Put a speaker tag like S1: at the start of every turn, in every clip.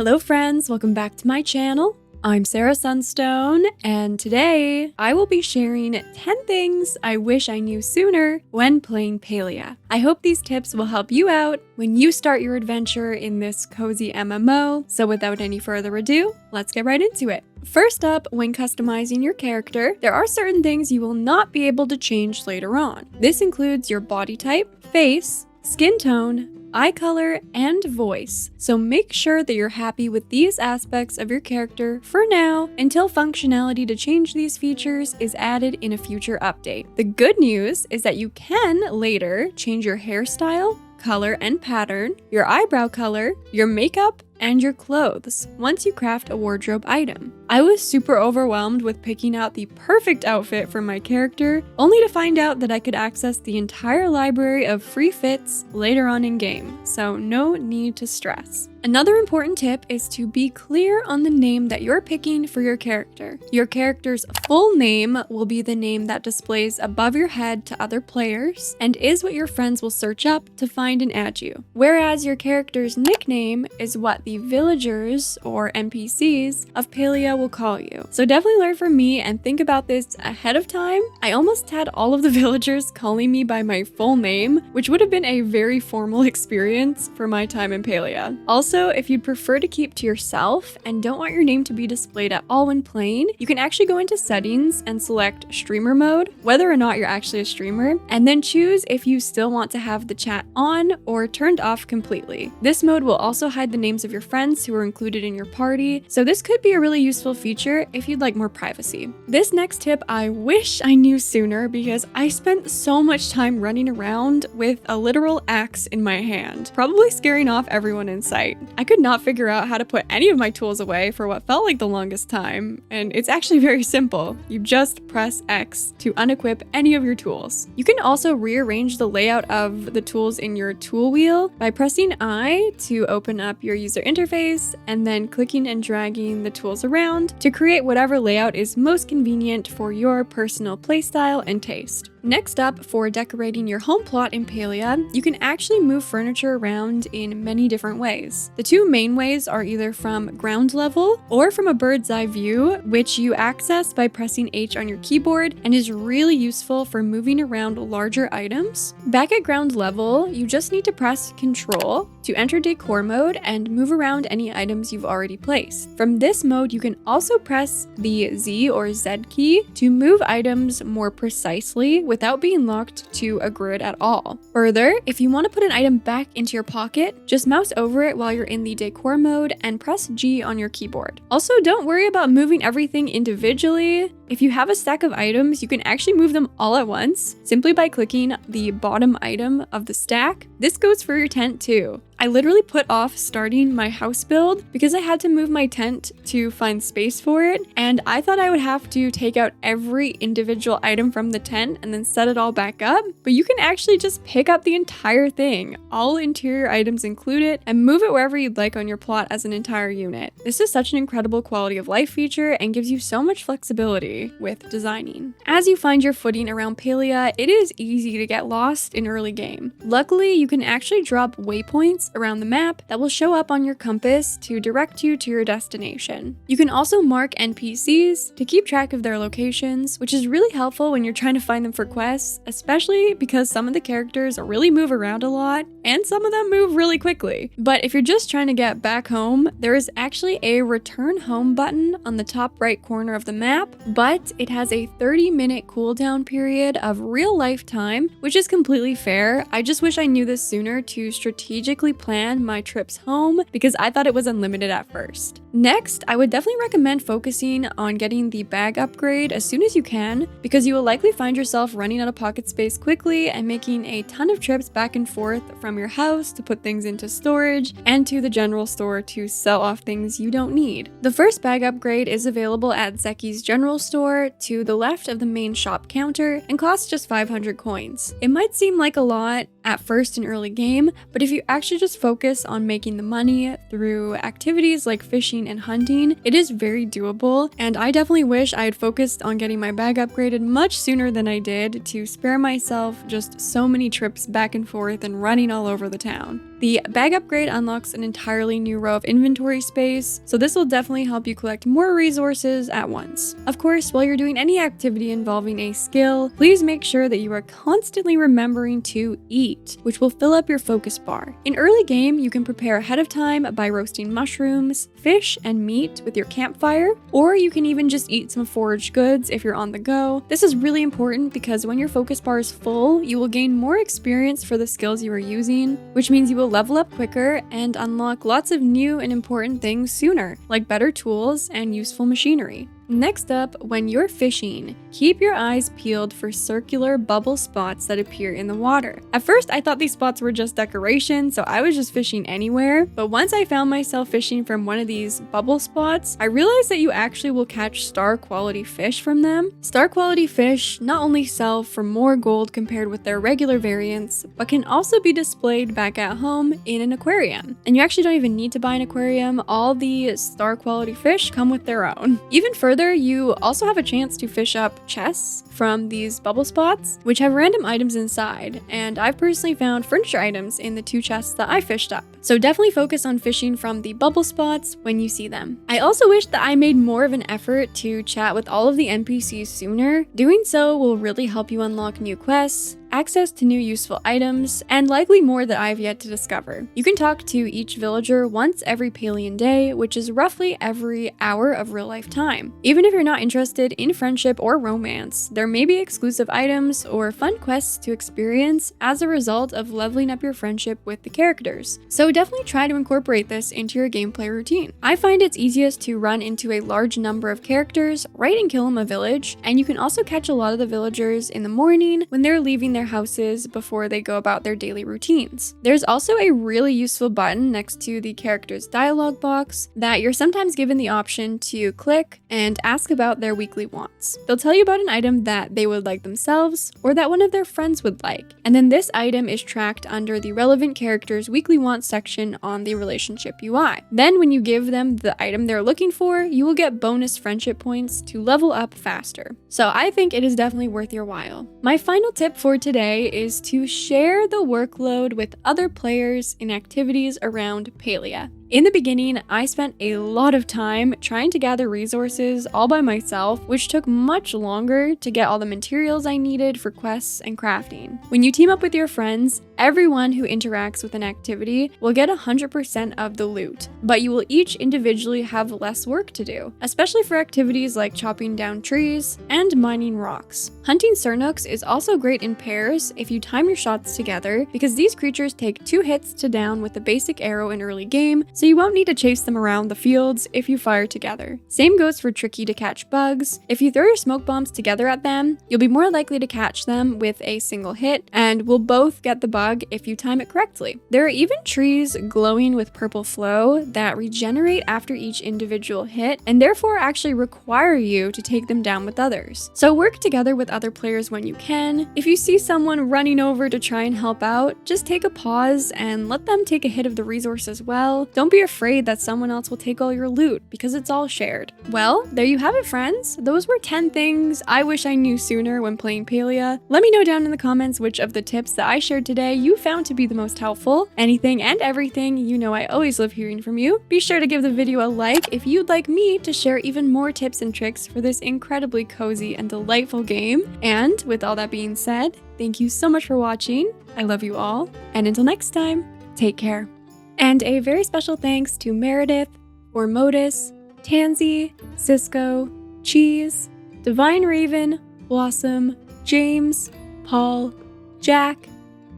S1: Hello friends, welcome back to my channel. I'm Sarah Sunstone, and today I will be sharing 10 things I wish I knew sooner when playing Palia. I hope these tips will help you out when you start your adventure in this cozy MMO, so without any further ado, let's get right into it. First up, when customizing your character, there are certain things you will not be able to change later on. This includes your body type, face, skin tone, eye color, and voice. So make sure that you're happy with these aspects of your character for now until functionality to change these features is added in a future update. The good news is that you can later change your hairstyle, color and pattern, your eyebrow color, your makeup, and your clothes once you craft a wardrobe item. I was super overwhelmed with picking out the perfect outfit for my character, only to find out that I could access the entire library of free fits later on in game, so no need to stress. Another important tip is to be clear on the name that you're picking for your character. Your character's full name will be the name that displays above your head to other players and is what your friends will search up to find and add you. Whereas your character's nickname is what the villagers or NPCs of Palia will call you. So definitely learn from me and think about this ahead of time. I almost had all of the villagers calling me by my full name, which would have been a very formal experience for my time in Palia. Also, if you'd prefer to keep to yourself and don't want your name to be displayed at all when playing, you can actually go into settings and select streamer mode, whether or not you're actually a streamer, and then choose if you still want to have the chat on or turned off completely. This mode will also hide the names of your friends who are included in your party, so this could be a really useful feature if you'd like more privacy. This next tip I wish I knew sooner because I spent so much time running around with a literal axe in my hand, probably scaring off everyone in sight. I could not figure out how to put any of my tools away for what felt like the longest time, and it's actually very simple. You just press X to unequip any of your tools. You can also rearrange the layout of the tools in your tool wheel by pressing I to open up your user interface and then clicking and dragging the tools around to create whatever layout is most convenient for your personal playstyle and taste. Next up, for decorating your home plot in Palia, you can actually move furniture around in many different ways. The two main ways are either from ground level or from a bird's eye view, which you access by pressing H on your keyboard and is really useful for moving around larger items. Back at ground level, you just need to press Ctrl to enter decor mode and move around any items you've already placed. From this mode, you can also press the Z or Z key to move items more precisely without being locked to a grid at all. Further, if you want to put an item back into your pocket, just mouse over it while you're in the decor mode and press G on your keyboard. Also, don't worry about moving everything individually. If you have a stack of items, you can actually move them all at once simply by clicking the bottom item of the stack. This goes for your tent too. I literally put off starting my house build because I had to move my tent to find space for it, and I thought I would have to take out every individual item from the tent and then set it all back up, but you can actually just pick up the entire thing, all interior items included, and move it wherever you'd like on your plot as an entire unit. This is such an incredible quality of life feature and gives you so much flexibility with designing. As you find your footing around Palia, it is easy to get lost in early game. Luckily, you can actually drop waypoints around the map that will show up on your compass to direct you to your destination. You can also mark NPCs to keep track of their locations, which is really helpful when you're trying to find them for quests, especially because some of the characters really move around a lot and some of them move really quickly. But if you're just trying to get back home, there is actually a return home button on the top right corner of the map, but it has a 30-minute cooldown period of real life time, which is completely fair. I just wish I knew this sooner to strategically plan my trips home because I thought it was unlimited at first. Next, I would definitely recommend focusing on getting the bag upgrade as soon as you can because you will likely find yourself running out of pocket space quickly and making a ton of trips back and forth from your house to put things into storage and to the general store to sell off things you don't need. The first bag upgrade is available at Zeki's general store to the left of the main shop counter and costs just 500 coins. It might seem like a lot, at first in early game, but if you actually just focus on making the money through activities like fishing and hunting, it is very doable, and I definitely wish I had focused on getting my bag upgraded much sooner than I did to spare myself just so many trips back and forth and running all over the town. The bag upgrade unlocks an entirely new row of inventory space, so this will definitely help you collect more resources at once. Of course, while you're doing any activity involving a skill, please make sure that you are constantly remembering to eat, which will fill up your focus bar. In early game, you can prepare ahead of time by roasting mushrooms, fish, and meat with your campfire, or you can even just eat some foraged goods if you're on the go. This is really important because when your focus bar is full, you will gain more experience for the skills you are using, which means you will level up quicker and unlock lots of new and important things sooner, like better tools and useful machinery. Next up, when you're fishing, keep your eyes peeled for circular bubble spots that appear in the water. At first, I thought these spots were just decoration, so I was just fishing anywhere, but once I found myself fishing from one of these bubble spots, I realized that you actually will catch star quality fish from them. Star quality fish not only sell for more gold compared with their regular variants, but can also be displayed back at home in an aquarium. And you actually don't even need to buy an aquarium, all the star quality fish come with their own. Even further, you also have a chance to fish up chests from these bubble spots, which have random items inside, and I've personally found furniture items in the 2 chests that I fished up. So definitely focus on fishing from the bubble spots when you see them. I also wish that I made more of an effort to chat with all of the NPCs sooner. Doing so will really help you unlock new quests, access to new useful items, and likely more that I've yet to discover. You can talk to each villager once every Palian day, which is roughly every hour of real life time. Even if you're not interested in friendship or romance, there may be exclusive items or fun quests to experience as a result of leveling up your friendship with the characters. So definitely try to incorporate this into your gameplay routine. I find it's easiest to run into a large number of characters right in Kilima Village, and you can also catch a lot of the villagers in the morning when they're leaving their houses before they go about their daily routines. There's also a really useful button next to the character's dialogue box that you're sometimes given the option to click and ask about their weekly wants. They'll tell you about an item that they would like themselves or that one of their friends would like, and then this item is tracked under the relevant character's weekly wants section on the relationship UI. Then when you give them the item they're looking for, you will get bonus friendship points to level up faster. So I think it is definitely worth your while. My final tip for today is to share the workload with other players in activities around Palia. In the beginning, I spent a lot of time trying to gather resources all by myself, which took much longer to get all the materials I needed for quests and crafting. When you team up with your friends, everyone who interacts with an activity will get 100% of the loot, but you will each individually have less work to do, especially for activities like chopping down trees and mining rocks. Hunting Surnooks is also great in pairs if you time your shots together, because these creatures take 2 hits to down with the basic arrow in early game, so you won't need to chase them around the fields if you fire together. Same goes for tricky to catch bugs. If you throw your smoke bombs together at them, you'll be more likely to catch them with a single hit, and will both get the bug if you time it correctly. There are even trees glowing with purple flow that regenerate after each individual hit, and therefore actually require you to take them down with others. So work together with other players when you can. If you see someone running over to try and help out, just take a pause and let them take a hit of the resource as well. Don't be afraid that someone else will take all your loot, because it's all shared. Well, there you have it, friends. Those were 10 things I wish I knew sooner when playing Palia. Let me know down in the comments which of the tips that I shared today you found to be the most helpful. Anything and everything, you know I always love hearing from you. Be sure to give the video a like if you'd like me to share even more tips and tricks for this incredibly cozy and delightful game. And with all that being said, thank you so much for watching. I love you all, and until next time, take care. And a very special thanks to Meredith, Ormodus, Tansy, Cisco, Cheese, Divine Raven, Blossom, James, Paul, Jack,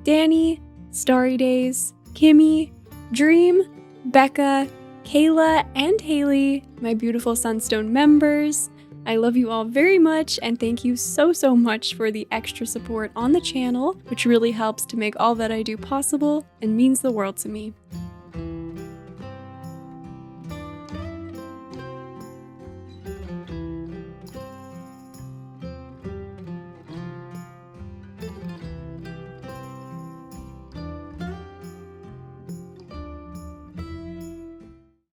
S1: Danny, Starry Days, Kimmy, Dream, Becca, Kayla, and Haley, my beautiful Sunstone members. I love you all very much, and thank you so much for the extra support on the channel, which really helps to make all that I do possible and means the world to me.